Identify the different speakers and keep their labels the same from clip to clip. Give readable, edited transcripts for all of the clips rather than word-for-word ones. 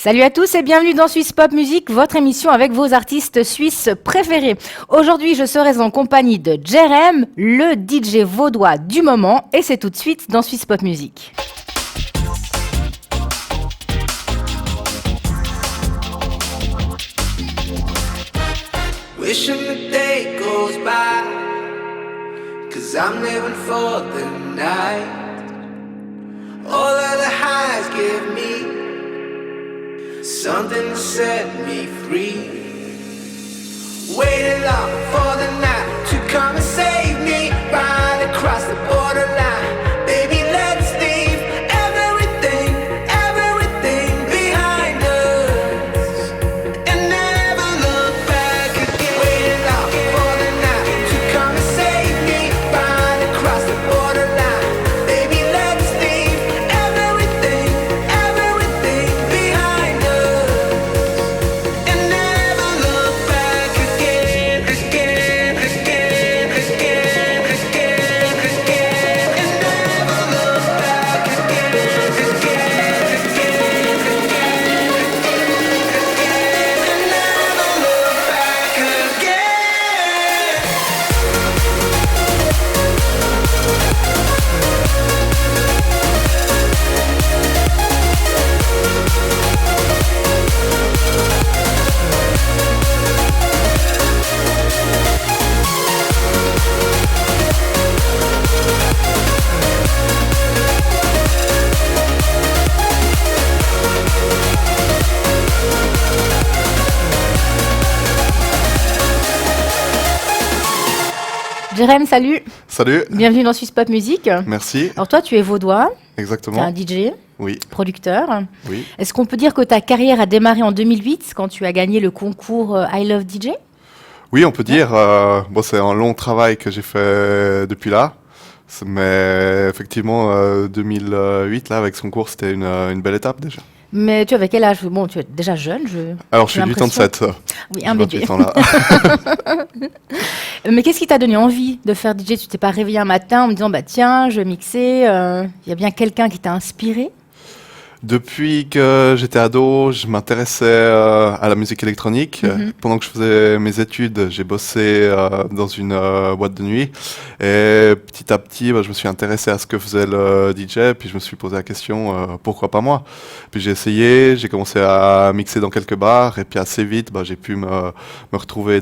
Speaker 1: Salut à tous et bienvenue dans Suisse Pop Music, votre émission avec vos artistes suisses préférés. Aujourd'hui, je serai en compagnie de Jerem, le DJ vaudois du moment, et c'est tout de suite dans Suisse Pop Music.
Speaker 2: Wishing the day goes by, 'cause I'm living for the night. All of the highs give me something to set me free. Waiting long for the night to come and save me. Right across the borderline, baby, let's leave everything, everything behind us and never look back again. Waiting long for the night to come and save me. Right across the borderline, baby, let's leave everything, everything behind us and never look back again, again, again, again, again, again, and never look back again, again, again, again, and never look back again.
Speaker 1: Jerem, salut,
Speaker 3: Salut,
Speaker 1: bienvenue dans Suisse Pop Music.
Speaker 3: merci,
Speaker 1: Alors toi, tu es vaudois, tu es
Speaker 3: exactement.
Speaker 1: un DJ,
Speaker 3: Oui,
Speaker 1: producteur.
Speaker 3: oui.
Speaker 1: Est-ce qu'on peut dire que ta carrière a démarré en 2008 quand tu as gagné le concours I Love DJ ?
Speaker 3: Oui, on peut dire, bon, c'est un long travail que j'ai fait depuis là, mais effectivement, 2008, là, avec son cours, c'était une belle étape déjà.
Speaker 1: Mais tu avais quel âge ? Bon, tu es déjà jeune,
Speaker 3: Alors, je
Speaker 1: j'ai
Speaker 3: suis du temps de
Speaker 1: l'impression.
Speaker 3: 7,
Speaker 1: Oui, un bébé.
Speaker 3: là.
Speaker 1: Mais qu'est-ce qui t'a donné envie de faire DJ ? Tu t'es pas réveillé un matin en me disant bah tiens, je vais mixer. Il y a bien quelqu'un qui t'a inspiré ?
Speaker 3: Depuis que j'étais ado, je m'intéressais à la musique électronique. Pendant que je faisais mes études, j'ai bossé dans une boîte de nuit. Et petit à petit, je me suis intéressé à ce que faisait le DJ. Puis je me suis posé la question, pourquoi pas moi ? Puis j'ai essayé, j'ai commencé à mixer dans quelques bars. Et puis assez vite, j'ai pu me retrouver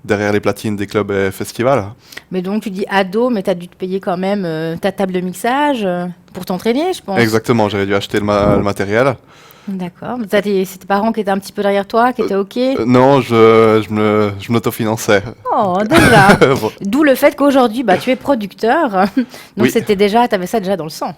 Speaker 3: derrière les platines des clubs et festivals.
Speaker 1: Mais donc tu dis ado, mais t'as dû te payer quand même ta table de mixage pour t'entraîner, je pense.
Speaker 3: Exactement, j'aurais dû acheter le matériel.
Speaker 1: D'accord. Mais c'est tes parents qui étaient un petit peu derrière toi, qui étaient OK.
Speaker 3: Non, je m'autofinançais.
Speaker 1: Oh, déjà.
Speaker 3: Bon.
Speaker 1: D'où le fait qu'aujourd'hui, tu es producteur. Donc
Speaker 3: Oui.
Speaker 1: t'avais ça déjà dans le sang.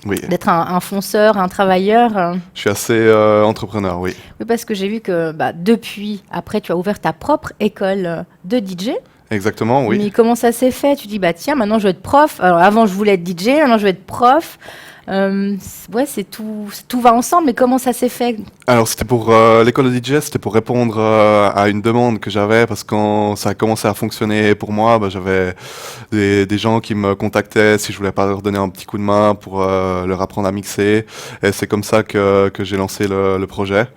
Speaker 3: Oui,
Speaker 1: D'être un fonceur, un travailleur.
Speaker 3: je suis assez entrepreneur, oui.
Speaker 1: Oui, parce que j'ai vu que depuis, après, tu as ouvert ta propre école de DJ.
Speaker 3: Exactement, oui.
Speaker 1: Mais comment ça s'est fait ? Tu dis, tiens, maintenant je veux être prof. Alors avant, je voulais être DJ, maintenant je veux être prof. C'est tout va ensemble, mais comment ça s'est fait ?
Speaker 3: Alors, c'était pour l'école de DJ, c'était pour répondre à une demande que j'avais, parce que quand ça a commencé à fonctionner pour moi, j'avais des gens qui me contactaient si je voulais pas leur donner un petit coup de main pour leur apprendre à mixer. Et c'est comme ça que j'ai lancé le projet.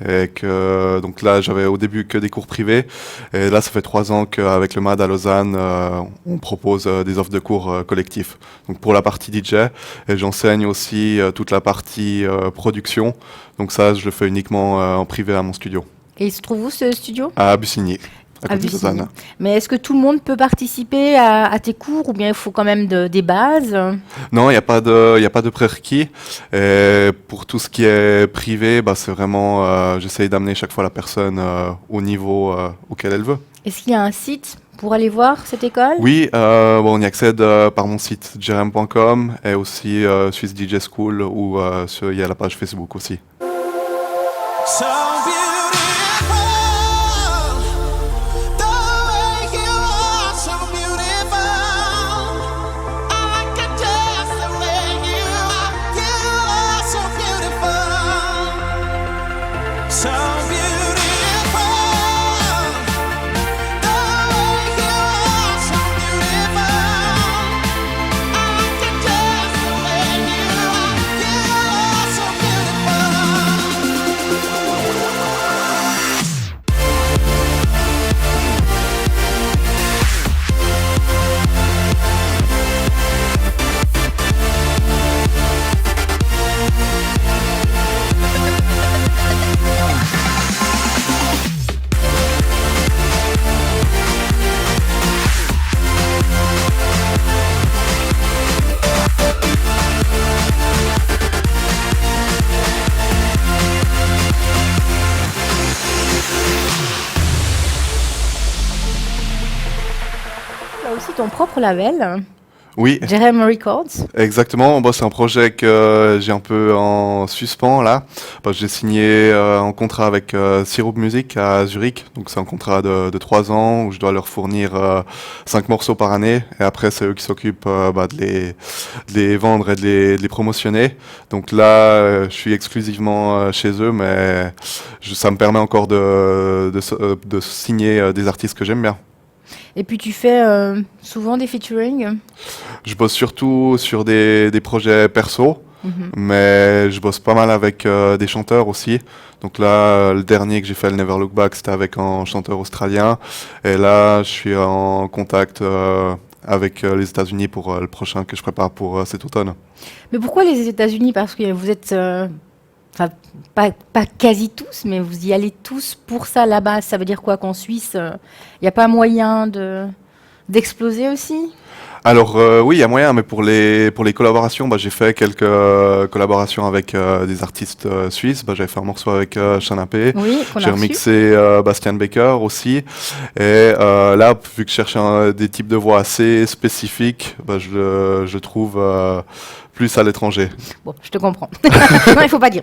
Speaker 3: Et que donc là j'avais au début que des cours privés, et là ça fait 3 ans qu'avec le MAD à Lausanne on propose des offres de cours collectifs, donc pour la partie DJ, et j'enseigne aussi toute la partie production, donc ça je le fais uniquement en privé à mon studio
Speaker 1: Et il se trouve où ce studio ?
Speaker 3: à Bussigny, à
Speaker 1: À
Speaker 3: côté de
Speaker 1: Bussigny.
Speaker 3: Lausanne.
Speaker 1: Mais est-ce que tout le monde peut participer à tes cours, ou bien il faut quand même des bases ?
Speaker 3: Non, il y a pas de prérequis. Et pour tout ce qui est privé, c'est vraiment j'essaye d'amener chaque fois la personne au niveau auquel elle veut.
Speaker 1: Est-ce qu'il y a un site pour aller voir cette école ?
Speaker 3: Oui, on y accède par mon site jerem.com, et aussi Swiss DJ School, où il y a la page Facebook aussi.
Speaker 2: So beautiful, the way you are, so beautiful. I could just the way you are so beautiful. So beautiful, the way you are, so beautiful. I could just the way you are so beautiful.
Speaker 1: ton propre label,
Speaker 3: Oui,
Speaker 1: Jerem Records.
Speaker 3: exactement. Bon, c'est un projet que j'ai un peu en suspens là. Bon, j'ai signé un contrat avec Syrup Music à Zurich. Donc c'est un contrat de 3 ans où je dois leur fournir 5 morceaux par année. Et après, c'est eux qui s'occupent de les vendre et de les promotionner. Donc là, je suis exclusivement chez eux, mais ça me permet encore de signer des artistes que j'aime bien.
Speaker 1: Et puis tu fais souvent des featuring.
Speaker 3: Je bosse surtout sur des projets perso,
Speaker 1: Mhm.
Speaker 3: mais je bosse pas mal avec des chanteurs aussi. Donc là, le dernier que j'ai fait, le Never Look Back, c'était avec un chanteur australien. Et là, je suis en contact avec les États-Unis pour le prochain que je prépare pour cet automne.
Speaker 1: Mais pourquoi les États-Unis? Parce que vous êtes, enfin, pas quasi tous, mais vous y allez tous pour ça là-bas. Ça veut dire quoi qu'en Suisse, il n'y a pas moyen d'exploser aussi?
Speaker 3: Alors oui, il y a moyen, mais pour les collaborations, j'ai fait quelques collaborations avec des artistes suisses. J'avais fait un morceau avec Chanapé.
Speaker 1: Oui, qu'on a
Speaker 3: J'ai
Speaker 1: reçu.
Speaker 3: remixé Bastian Baker aussi. Et là, vu que je cherchais des types de voix assez spécifiques, je trouve plus à l'étranger.
Speaker 1: Bon, je te comprends. Non, il faut pas dire.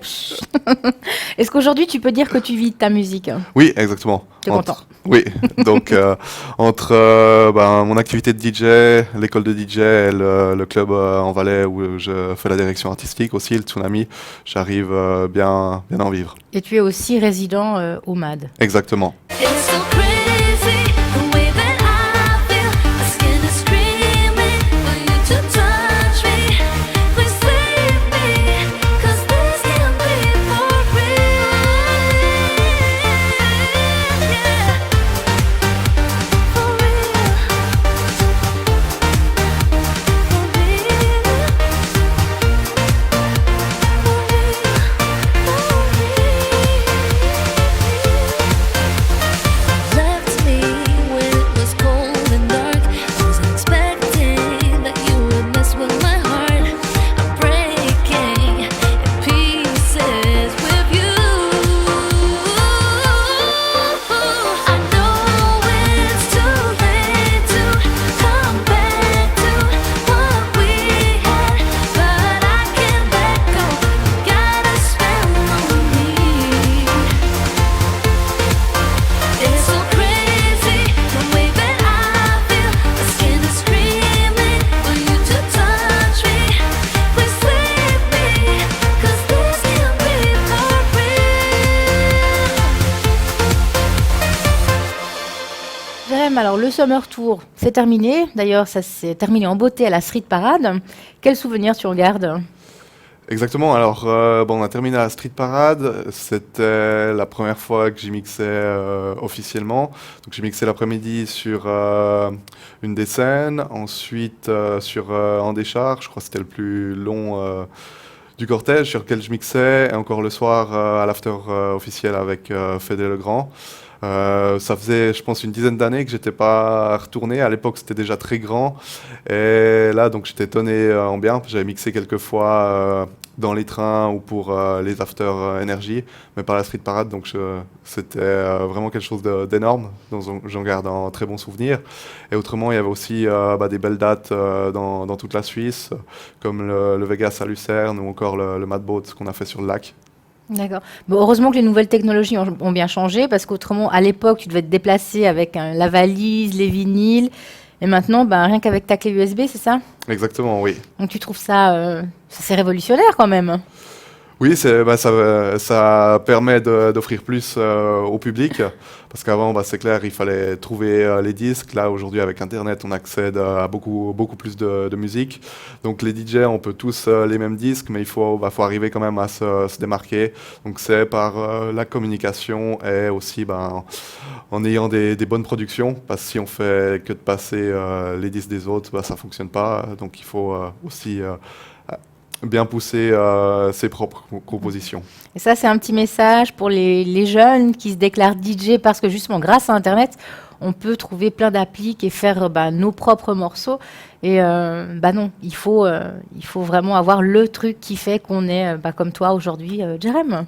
Speaker 1: Est-ce qu'aujourd'hui tu peux dire que tu vis de ta musique?
Speaker 3: Oui, exactement.
Speaker 1: T'es content?
Speaker 3: Oui, donc entre mon activité de DJ, l'école de DJ et le club en Valais où je fais la direction artistique aussi, le Tsunami, j'arrive bien en vivre.
Speaker 1: Et tu es aussi résident au MAD.
Speaker 3: Exactement.
Speaker 4: It's so crazy the way that I feel. My skin is screaming for you to touch me. Please save me, 'cause this can't be for real. Yeah, for real. Left me when it was cold and dark. I wasn't expecting that you would mess with my heart. I'm breaking in pieces with you. I know it's too late to come back to what we had, but I can't let go. Got a spell on me. It's so crazy the way that I feel. My skin is screaming for you to touch me. Please save me, 'cause this can't be for real.
Speaker 1: Jérém, alors le Summer Tour, c'est terminé. D'ailleurs, ça s'est terminé en beauté à la Street Parade. Quel souvenir tu en gardes?
Speaker 3: Exactement. Alors, on a terminé la Street Parade. C'était la première fois que j'y mixais officiellement. Donc, j'ai mixé l'après-midi sur une des scènes, ensuite sur un des chars. Je crois que c'était le plus long du cortège sur lequel je mixais, et encore le soir à l'after officiel avec Fédé Legrand. Ça faisait, je pense, une dizaine d'années que j'étais pas retourné. À l'époque, c'était déjà très grand. Et là, donc, j'étais étonné en bien. J'avais mixé quelques fois dans les trains ou pour les after énergie, mais pas la Street Parade. Donc, c'était vraiment quelque chose d'énorme, dont j'en garde un très bon souvenir. Et autrement, il y avait aussi des belles dates dans toute la Suisse, comme le Vegas à Lucerne ou encore le Mad Boat qu'on a fait sur le lac.
Speaker 1: D'accord. Bon, heureusement que les nouvelles technologies ont bien changé, parce qu'autrement, à l'époque, tu devais te déplacer avec la valise, les vinyles, et maintenant, rien qu'avec ta clé USB, c'est ça?
Speaker 3: Exactement, oui.
Speaker 1: Donc tu trouves ça, c'est révolutionnaire quand même.
Speaker 3: Oui, ça permet d'offrir plus au public, parce qu'avant, c'est clair, il fallait trouver les disques. Là, aujourd'hui, avec Internet, on accède à beaucoup plus de musique. Donc, les DJ, on peut tous les mêmes disques, mais il faut arriver quand même à se démarquer. Donc, c'est par la communication et aussi en ayant des bonnes productions, parce que si on fait que de passer les disques des autres, ça fonctionne pas. Donc, il faut aussi bien pousser ses propres compositions.
Speaker 1: Et ça, c'est un petit message pour les jeunes qui se déclarent DJ, parce que justement, grâce à Internet, on peut trouver plein d'applis et faire nos propres morceaux. Et non, il faut vraiment avoir le truc qui fait qu'on est comme toi aujourd'hui, Jérém.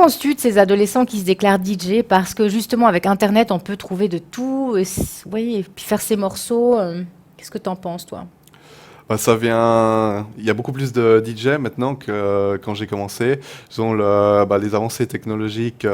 Speaker 1: penses-tu de ces adolescents qui se déclarent DJ parce que justement avec Internet on peut trouver de tout, oui, et puis faire ses morceaux. Qu'est-ce que t'en penses toi?
Speaker 3: Bah, ça vient. Il y a beaucoup plus de DJ maintenant que quand j'ai commencé. Disons, les avancées technologiques,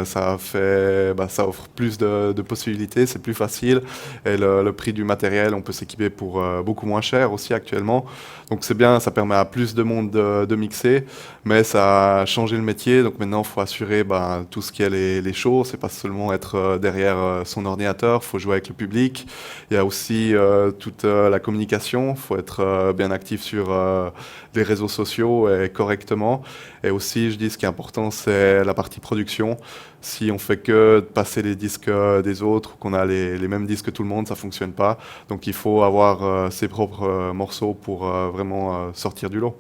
Speaker 3: ça offre plus de possibilités, c'est plus facile. Et le prix du matériel, on peut s'équiper pour beaucoup moins cher aussi actuellement. Donc c'est bien, ça permet à plus de monde de mixer, mais ça a changé le métier. Donc maintenant, il faut assurer tout ce qui est les shows. C'est pas seulement être derrière son ordinateur, il faut jouer avec le public. Il y a aussi toute la communication, il faut être bien actif sur les réseaux sociaux et correctement. Et aussi, je dis, ce qui est important, c'est la partie production. Si on fait que de passer les disques des autres, ou qu'on a les mêmes disques que tout le monde, ça fonctionne pas. Donc il faut avoir ses propres morceaux pour vraiment sortir du lot.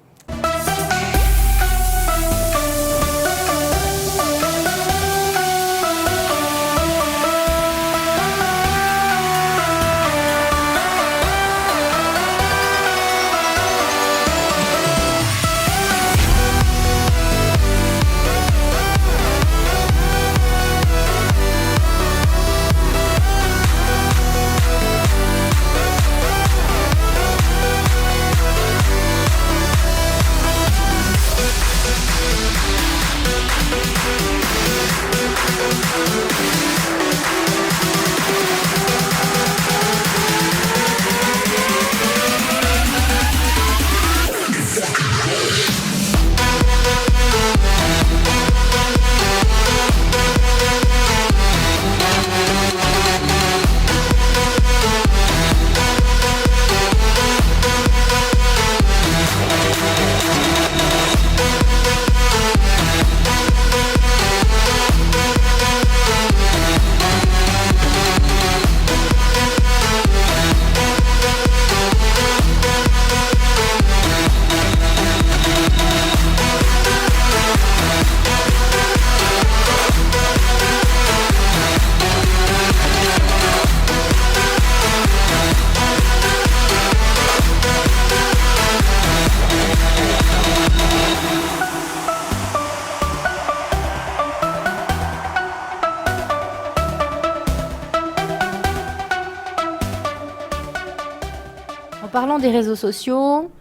Speaker 1: En parlant des réseaux sociaux,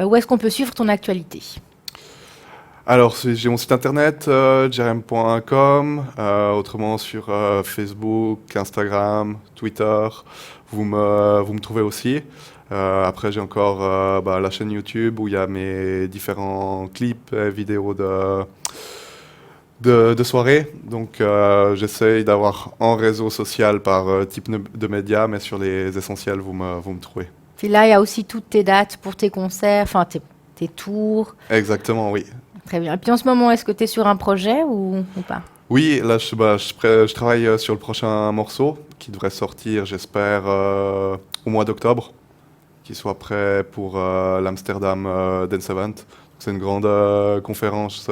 Speaker 1: où est-ce qu'on peut suivre ton actualité?
Speaker 3: Alors, j'ai mon site internet, jerem.com, autrement sur Facebook, Instagram, Twitter, vous me trouvez aussi. Après, j'ai encore la chaîne YouTube où il y a mes différents clips et vidéos de soirée. Donc, j'essaye d'avoir un réseau social par type de média, mais sur les essentiels, vous me trouvez.
Speaker 1: Puis là, il y a aussi toutes tes dates pour tes concerts, enfin tes tours.
Speaker 3: Exactement, oui.
Speaker 1: Très bien. Et puis en ce moment, est-ce que tu es sur un projet ou pas?
Speaker 3: Oui, là, je travaille sur le prochain morceau qui devrait sortir, j'espère, au mois d'octobre, qui soit prêt pour l'Amsterdam Dance Event. C'est une grande conférence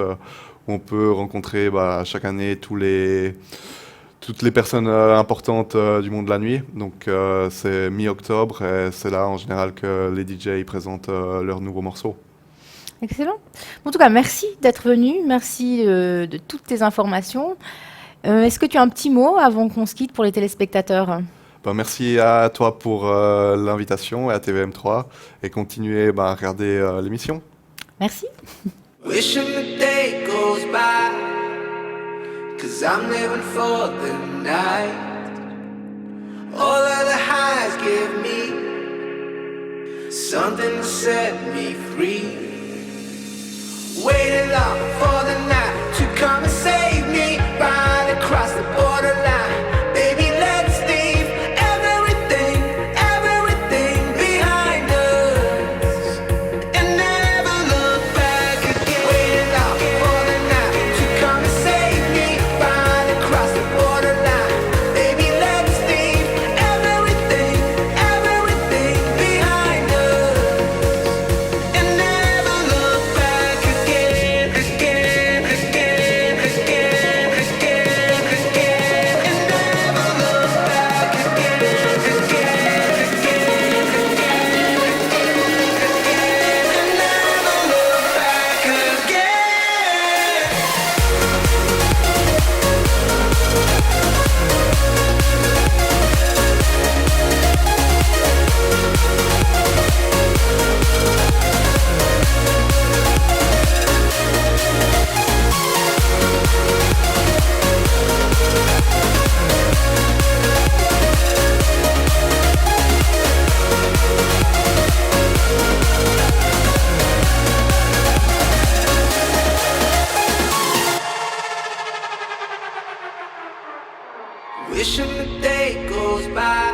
Speaker 3: où on peut rencontrer chaque année toutes les personnes importantes du monde de la nuit. Donc c'est mi-octobre et c'est là en général que les DJ présentent leurs nouveaux morceaux.
Speaker 1: Excellent. En tout cas, merci d'être venu. Merci de toutes tes informations. Est-ce que tu as un petit mot avant qu'on se quitte pour les téléspectateurs?
Speaker 3: Merci à toi pour l'invitation et à TVM3 et continuez à regarder l'émission.
Speaker 1: Merci.
Speaker 2: Wishing the day goes by, 'cause I'm living for the night. All of the highs give me something to set me free. Waiting up for the night to come and save me right across the borderline. Baby, let's leave everything behind us and never look back again. Waiting up for the night to come and save me right across the borderline. Baby, let's leave everything behind us and never look back again. wishing the day goes by,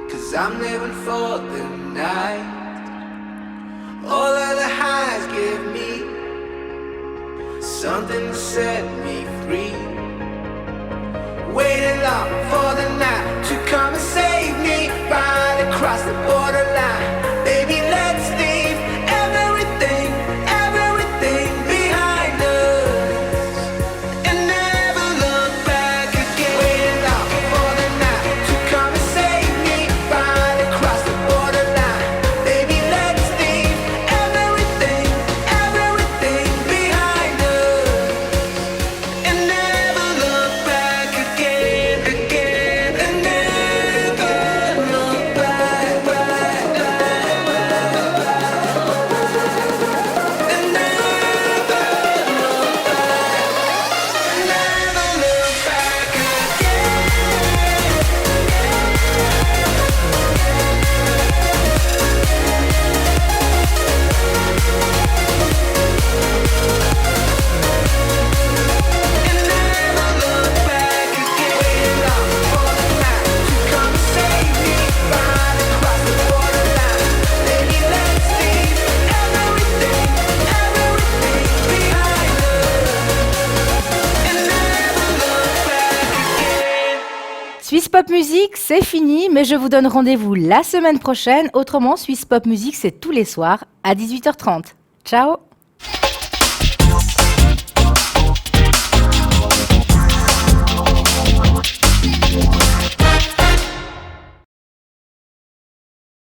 Speaker 2: 'cause I'm living for the night. All of the highs give me something to set me free. Waiting long for the night to come and save me, right across the borderline. Baby, let's leave everything, everything behind us, and never look back again. Waiting long for the night to come and save me, right across the borderline. Baby, let's leave everything, everything behind us, and never look back again, again, and never look back, back, and never look back
Speaker 1: Swiss Pop Music, c'est fini, mais je vous donne rendez-vous la semaine prochaine. Autrement, Swiss Pop Music, c'est tous les soirs à 18h30. Ciao!